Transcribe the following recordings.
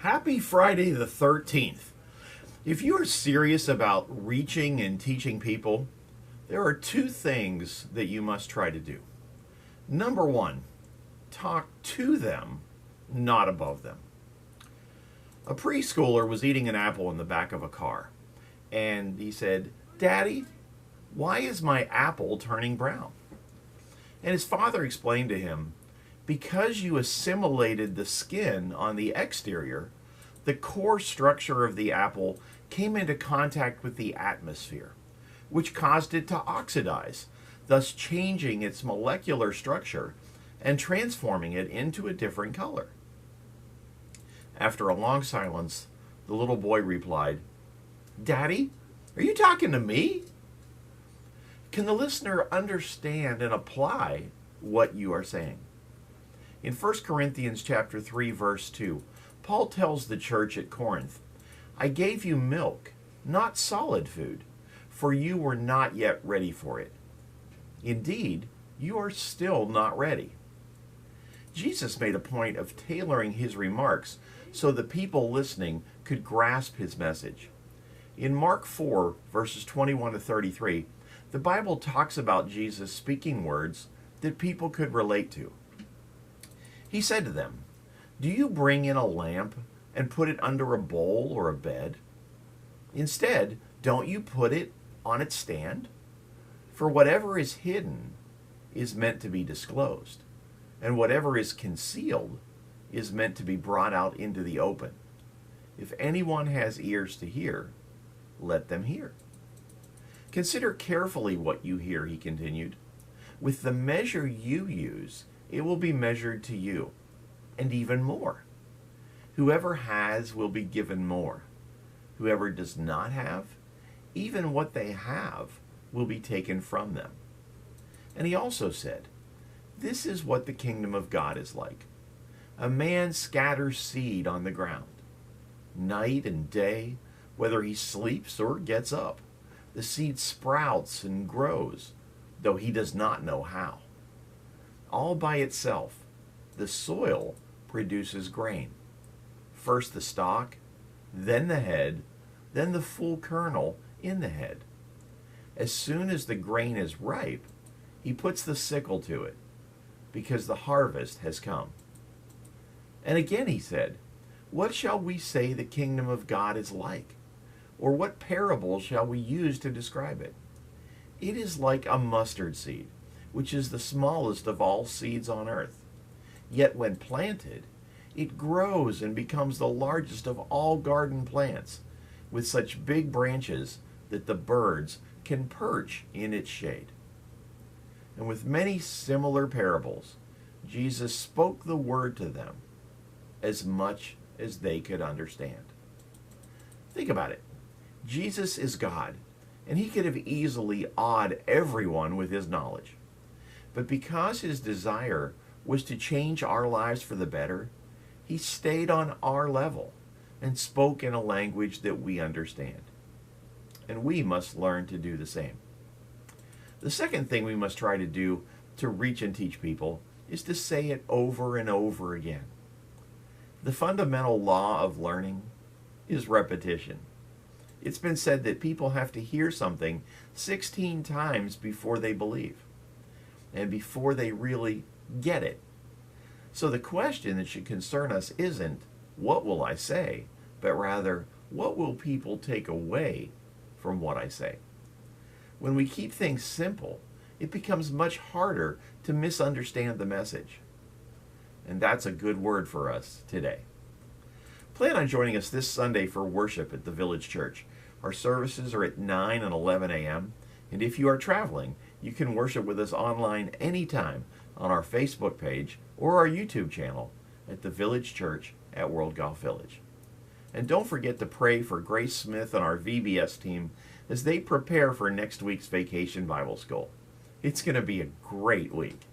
Happy Friday the 13th. If you are serious about reaching and teaching people, there are two things that you must try to do. Number one, talk to them, not above them. A preschooler was eating an apple in the back of a car, and he said, "Daddy, why is my apple turning brown?" And his father explained to him, "Because you assimilated the skin on the exterior, the core structure of the apple came into contact with the atmosphere, which caused it to oxidize, thus changing its molecular structure and transforming it into a different color." After a long silence, the little boy replied, "Daddy, are you talking to me?" Can the listener understand and apply what you are saying? In 1 Corinthians chapter 3, verse 2, Paul tells the church at Corinth, "I gave you milk, not solid food, for you were not yet ready for it. Indeed, you are still not ready." Jesus made a point of tailoring his remarks so the people listening could grasp his message. In Mark 4, verses 21 to 33, the Bible talks about Jesus speaking words that people could relate to. He said to them, "Do you bring in a lamp and put it under a bowl or a bed? Instead, don't you put it on its stand? For whatever is hidden is meant to be disclosed, and whatever is concealed is meant to be brought out into the open. If anyone has ears to hear, let them hear." Consider carefully what you hear, he continued. With the measure you use, it will be measured to you, and even more. Whoever has will be given more. Whoever does not have, even what they have will be taken from them. And he also said, "This is what the kingdom of God is like. A man scatters seed on the ground. Night and day, whether he sleeps or gets up, the seed sprouts and grows, though he does not know how. All by itself, the soil produces grain. First the stalk, then the head, then the full kernel in the head. As soon as the grain is ripe, he puts the sickle to it, because the harvest has come." And again he said, "What shall we say the kingdom of God is like? Or what parable shall we use to describe it? It is like a mustard seed, which is the smallest of all seeds on earth. Yet when planted, it grows and becomes the largest of all garden plants, with such big branches that the birds can perch in its shade." And with many similar parables, Jesus spoke the word to them as much as they could understand. Think about it. Jesus is God, and he could have easily awed everyone with his knowledge. But because his desire was to change our lives for the better, he stayed on our level and spoke in a language that we understand. And we must learn to do the same. The second thing we must try to do to reach and teach people is to say it over and over again. The fundamental law of learning is repetition. It's been said that people have to hear something 16 times before they believe, and before they really get it. So the question that should concern us isn't, "What will I say?" but rather, "What will people take away from what I say?" When we keep things simple, it becomes much harder to misunderstand the message. And that's a good word for us today. Plan on joining us this Sunday for worship at the Village Church. Our services are at 9 and 11 a.m. And if you are traveling, you can worship with us online anytime on our Facebook page or our YouTube channel at the Village Church at World Golf Village. And don't forget to pray for Grace Smith and our VBS team as they prepare for next week's Vacation Bible School. It's going to be a great week.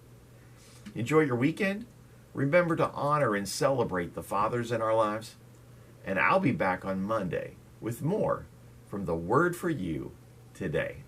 Enjoy your weekend. Remember to honor and celebrate the fathers in our lives. And I'll be back on Monday with more from the Word for You today.